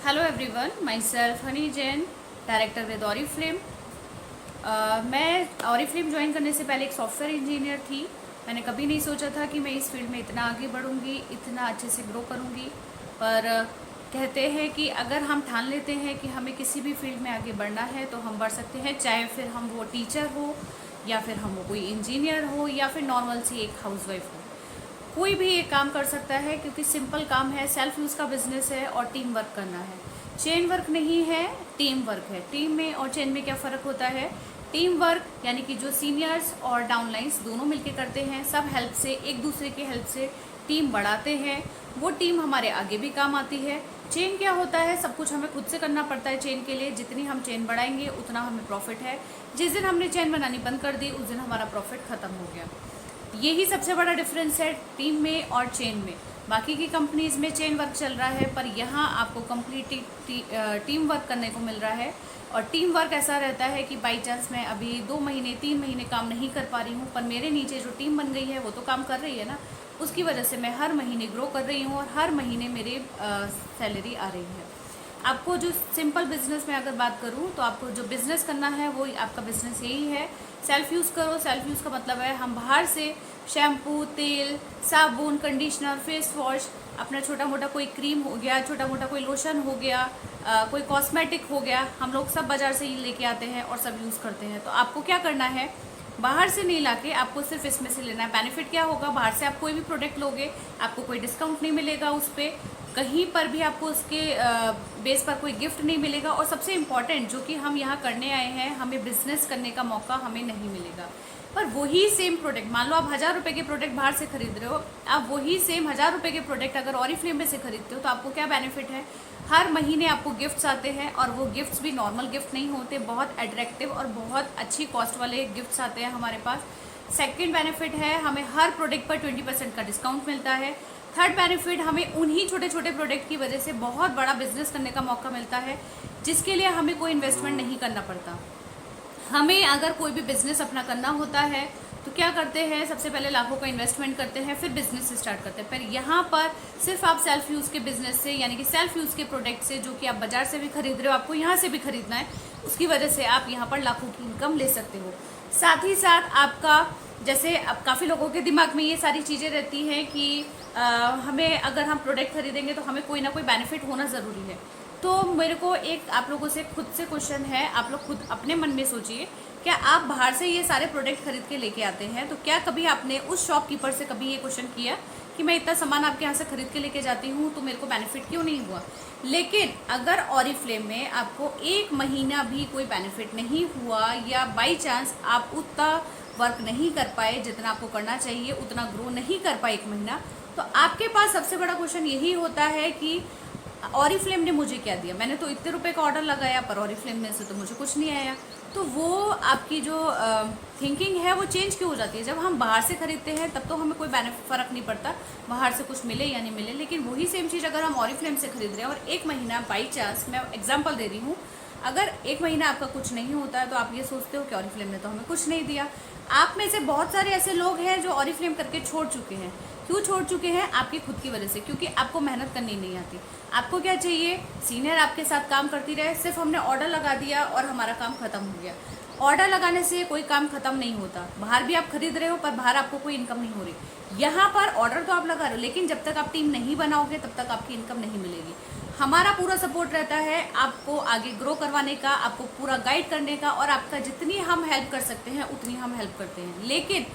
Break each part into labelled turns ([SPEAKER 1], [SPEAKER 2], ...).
[SPEAKER 1] Hello everyone, my self Honey Jain, director with Oriflame. मैं Oriflame join करने से पहले एक सॉफ्टवेयर इंजीनियर थी। मैंने कभी नहीं सोचा था कि मैं इस फील्ड में इतना आगे बढ़ूंगी, इतना अच्छे से ग्रो करूंगी। पर कहते हैं कि अगर हम ठान लेते हैं कि हमें किसी भी फील्ड में आगे बढ़ना है तो हम बढ़ सकते हैं, चाहे फिर हम वो टीचर हो या फिर हम वो कोई इंजीनियर हो या फिर नॉर्मल सी एक हाउसवाइफ हो। कोई भी एक काम कर सकता है क्योंकि सिंपल काम है, सेल्फ यूज़ का बिजनेस है और टीम वर्क करना है। चेन वर्क नहीं है, टीम वर्क है। टीम में और चेन में क्या फ़र्क होता है? टीम वर्क यानी कि जो सीनियर्स और डाउनलाइंस दोनों मिलके करते हैं, सब हेल्प से, एक दूसरे की हेल्प से टीम बढ़ाते हैं, वो टीम हमारे आगे भी काम आती है। चेन क्या होता है? सब कुछ हमें खुद से करना पड़ता है चेन के लिए। जितनी हम चेन बढ़ाएंगे उतना हमें प्रॉफिट है। जिस दिन हमने चेन बनानी बंद कर दी उस दिन हमारा प्रॉफिट ख़त्म हो गया। यही सबसे बड़ा डिफरेंस है टीम में और चेन में। बाकी की कंपनीज में चेन वर्क चल रहा है, पर यहाँ आपको कम्प्लीट टीम वर्क करने को मिल रहा है। और टीम वर्क ऐसा रहता है कि बाई चांस मैं अभी 2 महीने 3 महीने काम नहीं कर पा रही हूँ, पर मेरे नीचे जो टीम बन गई है वो तो काम कर रही है ना, उसकी वजह से मैं हर महीने ग्रो कर रही हूँ और हर महीने मेरी सैलरी आ रही है। आपको जो सिंपल बिजनेस में अगर बात करूँ तो आपको जो बिजनेस करना है वो आपका बिजनेस यही है, सेल्फ यूज़ करो। सेल्फ यूज़ का मतलब है हम बाहर से शैम्पू, तेल, साबुन, कंडीशनर, फेस वॉश, अपना छोटा मोटा कोई क्रीम हो गया, छोटा मोटा कोई लोशन हो गया, कोई कॉस्मेटिक हो गया, हम लोग सब बाज़ार से ही लेके आते हैं और सब यूज़ करते हैं। तो आपको क्या करना है, बाहर से नहीं लाके आपको सिर्फ इसमें से लेना है। बेनिफिट क्या होगा? बाहर से आप कोई भी प्रोडक्ट लोगे आपको कोई डिस्काउंट नहीं मिलेगा, उस पर कहीं पर भी आपको उसके बेस पर कोई गिफ्ट नहीं मिलेगा। और सबसे इम्पॉर्टेंट जो कि हम यहाँ करने आए हैं, हमें बिजनेस करने का मौका हमें नहीं मिलेगा। पर वही सेम प्रोडक्ट, मान लो आप 1000 रुपये के प्रोडक्ट बाहर से खरीद रहे हो, आप वही सेम 1000 रुपये के प्रोडक्ट अगर ऑरिफ्लेम में से खरीदते हो तो आपको क्या बेनिफिट है? हर महीने आपको गिफ्ट्स आते हैं, और वो गिफ्ट्स भी नॉर्मल गिफ्ट नहीं होते, बहुत अट्रैक्टिव और बहुत अच्छी कॉस्ट वाले गिफ्ट्स आते हैं हमारे पास। सेकंड बेनिफिट है हमें हर प्रोडक्ट पर 20% का डिस्काउंट मिलता है। थर्ड बेनिफिट, हमें उन्हीं छोटे छोटे प्रोडक्ट की वजह से बहुत बड़ा बिजनेस करने का मौका मिलता है, जिसके लिए हमें कोई इन्वेस्टमेंट नहीं करना पड़ता। हमें अगर कोई भी बिजनेस अपना करना होता है तो क्या करते हैं, सबसे पहले लाखों का इन्वेस्टमेंट करते हैं, फिर बिजनेस स्टार्ट करते हैं। पर यहाँ पर सिर्फ आप सेल्फ यूज़ के बिजनेस से, यानी कि सेल्फ यूज़ के प्रोडक्ट से, जो कि आप बाजार से भी खरीद रहे हो, आपको यहाँ से भी खरीदना है, उसकी वजह से आप यहाँ पर लाखों की इनकम ले सकते हो। साथ ही साथ आपका, जैसे अब काफ़ी लोगों के दिमाग में ये सारी चीज़ें रहती हैं कि हमें अगर हम प्रोडक्ट खरीदेंगे तो हमें कोई ना कोई बेनिफिट होना ज़रूरी है। तो मेरे को एक आप लोगों से खुद से क्वेश्चन है, आप लोग खुद अपने मन में सोचिए, क्या आप बाहर से ये सारे प्रोडक्ट खरीद के लेके आते हैं तो क्या कभी आपने उस शॉपकीपर से कभी ये क्वेश्चन किया कि मैं इतना सामान आपके यहाँ से खरीद के लेके जाती हूँ तो मेरे को बेनिफिट क्यों नहीं हुआ? लेकिन अगर ऑरिफ्लेम में आपको 1 महीना भी कोई बेनिफिट नहीं हुआ, या बाई चांस आप उतना वर्क नहीं कर पाए जितना आपको करना चाहिए, उतना ग्रो नहीं कर पाए 1 महीना, तो आपके पास सबसे बड़ा क्वेश्चन यही होता है कि ऑरिफ्लेम ने मुझे क्या दिया? मैंने तो इतने रुपए का ऑर्डर लगाया पर ऑरिफ्लेम में से तो मुझे कुछ नहीं आया। तो वो आपकी जो थिंकिंग है वो चेंज क्यों हो जाती है? जब हम बाहर से खरीदते हैं तब तो हमें कोई फ़र्क नहीं पड़ता बाहर से कुछ मिले या नहीं मिले, लेकिन वही सेम चीज़ अगर हम ऑरिफ्लेम से खरीद रहे हैं और 1 महीना बाई चांस, मैं एग्जाम्पल दे रही हूँ, अगर 1 महीना आपका कुछ नहीं होता है तो आप ये सोचते हो कि ऑरिफ्लेम ने तो हमें कुछ नहीं दिया। आप में से बहुत सारे ऐसे लोग हैं जो ऑरिफ्लेम करके छोड़ चुके हैं। क्यों छोड़ चुके हैं? आपकी खुद की वजह से, क्योंकि आपको मेहनत करनी नहीं आती। आपको क्या चाहिए? सीनियर आपके साथ काम करती रहे, सिर्फ हमने ऑर्डर लगा दिया और हमारा काम खत्म हो गया। ऑर्डर लगाने से कोई काम खत्म नहीं होता। बाहर भी आप खरीद रहे हो पर बाहर आपको कोई इनकम नहीं हो रही। यहाँ पर ऑर्डर तो आप लगा रहे हो, लेकिन जब तक आप टीम नहीं बनाओगे तब तक आपकी इनकम नहीं मिलेगी। हमारा पूरा सपोर्ट रहता है आपको आगे ग्रो करवाने का, आपको पूरा गाइड करने का, और आपका जितनी हम हेल्प कर सकते हैं उतनी हम हेल्प करते हैं, लेकिन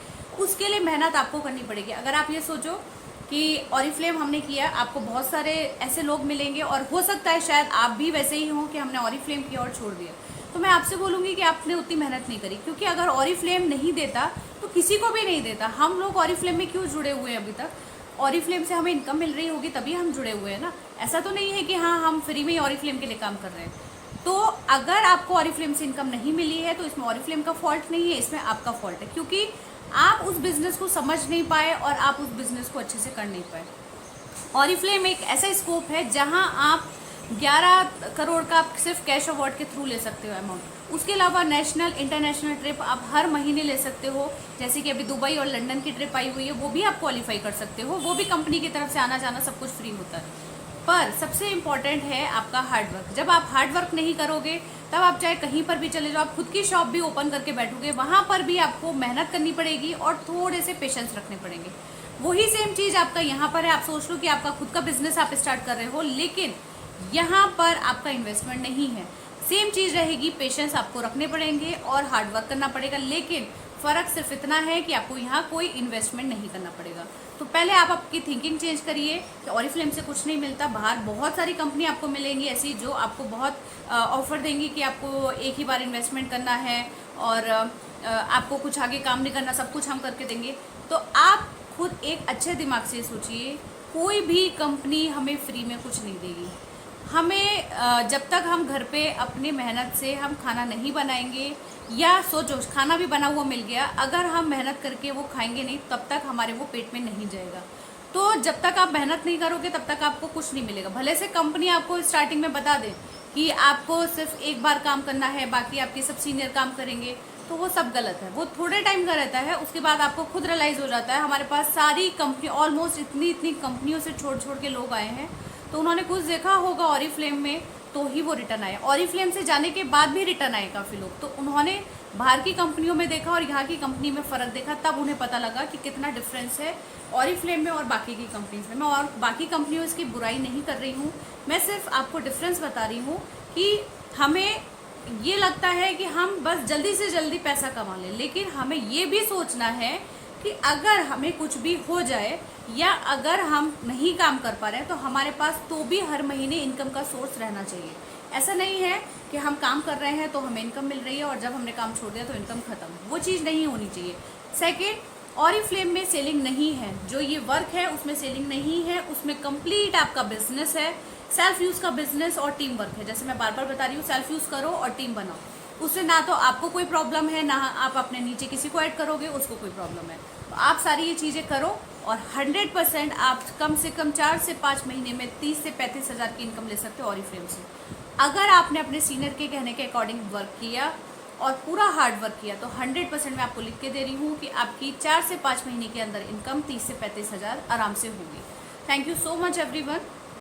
[SPEAKER 1] उसके लिए मेहनत आपको करनी पड़ेगी। अगर आप ये सोचो कि ऑरिफ्लेम हमने किया, आपको बहुत सारे ऐसे लोग मिलेंगे और हो सकता है शायद आप भी वैसे ही हों कि हमने ऑरिफ्लेम किया और छोड़ दिया, तो मैं आपसे बोलूँगी कि आपने उतनी मेहनत नहीं करी, क्योंकि अगर ऑरिफ्लेम नहीं देता तो किसी को भी नहीं देता। हम लोग ऑरिफ्लेम में क्यों जुड़े हुए हैं अभी तक? ऑरिफ्लेम से हमें इनकम मिल रही होगी तभी हम जुड़े हुए हैं ना। ऐसा तो नहीं है कि हाँ हम फ्री में ही ऑरिफ्लेम के लिए काम कर रहे हैं। तो अगर आपको ऑरिफ्लेम से इनकम नहीं मिली है तो इसमें ऑरिफ्लेम का फॉल्ट नहीं है, इसमें आपका फॉल्ट है, क्योंकि आप उस बिजनेस को समझ नहीं पाए और आप उस बिजनेस को अच्छे से कर नहीं पाए। ऑरिफ्लेम एक ऐसा स्कोप है जहां आप 11 करोड़ का आप सिर्फ कैश अवार्ड के थ्रू ले सकते हो अमाउंट। उसके अलावा नेशनल इंटरनेशनल ट्रिप आप हर महीने ले सकते हो, जैसे कि अभी दुबई और लंदन की ट्रिप आई हुई है, वो भी आप क्वालिफाई कर सकते हो, वो भी कंपनी की तरफ से आना जाना सब कुछ फ्री होता है। पर सबसे इम्पॉर्टेंट है आपका हार्ड वर्क। जब आप हार्ड वर्क नहीं करोगे तब आप चाहे कहीं पर भी चले जाओ, आप खुद की शॉप भी ओपन करके बैठोगे, वहाँ पर भी आपको मेहनत करनी पड़ेगी और थोड़े से पेशेंस रखने पड़ेंगे। वही सेम चीज़ आपका यहाँ पर है। आप सोच लो कि आपका खुद का बिजनेस आप स्टार्ट कर रहे हो, लेकिन यहाँ पर आपका इन्वेस्टमेंट नहीं है। सेम चीज़ रहेगी, पेशेंस आपको रखने पड़ेंगे और हार्ड वर्क करना पड़ेगा, लेकिन फ़र्क सिर्फ इतना है कि आपको यहाँ कोई इन्वेस्टमेंट नहीं करना पड़ेगा। तो पहले आप आपकी थिंकिंग चेंज करिए कि ऑरिफ्लेम से कुछ नहीं मिलता। बाहर बहुत सारी कंपनी आपको मिलेंगी ऐसी जो आपको बहुत ऑफर देंगी कि आपको एक ही बार इन्वेस्टमेंट करना है और आपको कुछ आगे काम नहीं करना, सब कुछ हम करके देंगे। तो आप खुद एक अच्छे दिमाग से सोचिए, कोई भी कंपनी हमें फ्री में कुछ नहीं देगी। हमें जब तक हम घर पे अपनी मेहनत से हम खाना नहीं बनाएंगे, या सोचो खाना भी बना हुआ मिल गया, अगर हम मेहनत करके वो खाएंगे नहीं तब तक हमारे वो पेट में नहीं जाएगा। तो जब तक आप मेहनत नहीं करोगे तब तक आपको कुछ नहीं मिलेगा। भले से कंपनी आपको स्टार्टिंग में बता दे कि आपको सिर्फ एक बार काम करना है, बाकी आपके सब सीनियर काम करेंगे, तो वो सब गलत है। वो थोड़े टाइम का रहता है, उसके बाद आपको खुद रियलाइज़ हो जाता है। हमारे पास सारी कंपनी, ऑलमोस्ट इतनी कंपनियों से छोड़ छोड़ के लोग आए हैं, तो उन्होंने कुछ देखा होगा ऑरिफ्लेम में तो ही वो रिटर्न आए। ऑरिफ्लेम से जाने के बाद भी रिटर्न आए काफ़ी लोग, तो उन्होंने बाहर की कंपनियों में देखा और यहाँ की कंपनी में फ़र्क देखा, तब उन्हें पता लगा कि कितना डिफरेंस है ऑरिफ्लेम में और बाकी की कंपनीज में। मैं और बाकी कंपनियों की बुराई नहीं कर रही हूँ, मैं सिर्फ आपको डिफरेंस बता रही हूँ कि हमें ये लगता है कि हम बस जल्दी से जल्दी पैसा कमा लें, लेकिन हमें ये भी सोचना है कि अगर हमें कुछ भी हो जाए या अगर हम नहीं काम कर पा रहे हैं तो हमारे पास तो भी हर महीने इनकम का सोर्स रहना चाहिए। ऐसा नहीं है कि हम काम कर रहे हैं तो हमें इनकम मिल रही है और जब हमने काम छोड़ दिया तो इनकम खत्म, वो चीज़ नहीं होनी चाहिए। सेकेंड, ऑरिफ्लेम में सेलिंग नहीं है, जो ये वर्क है उसमें सेलिंग नहीं है, उसमें कंप्लीट आपका बिजनेस है, सेल्फ यूज़ का बिजनेस और टीम वर्क है। जैसे मैं बार बार बता रही हूँ, सेल्फ यूज़ करो और टीम बनाओ, उससे ना तो आपको कोई प्रॉब्लम है, ना आप अपने नीचे किसी को ऐड करोगे उसको कोई प्रॉब्लम है। तो आप सारी ये चीज़ें करो और 100% आप कम से कम 4 से 5 महीने में 30 से 35 हज़ार की इनकम ले सकते हो ऑरिफ्लेम से। अगर आपने अपने सीनियर के कहने के अकॉर्डिंग वर्क किया और पूरा हार्ड वर्क किया तो 100% मैं आपको लिख के दे रही हूँ कि आपकी 4 से 5 महीने के अंदर इनकम 30 से 35 हज़ार आराम से होगी। Thank you so much everyone.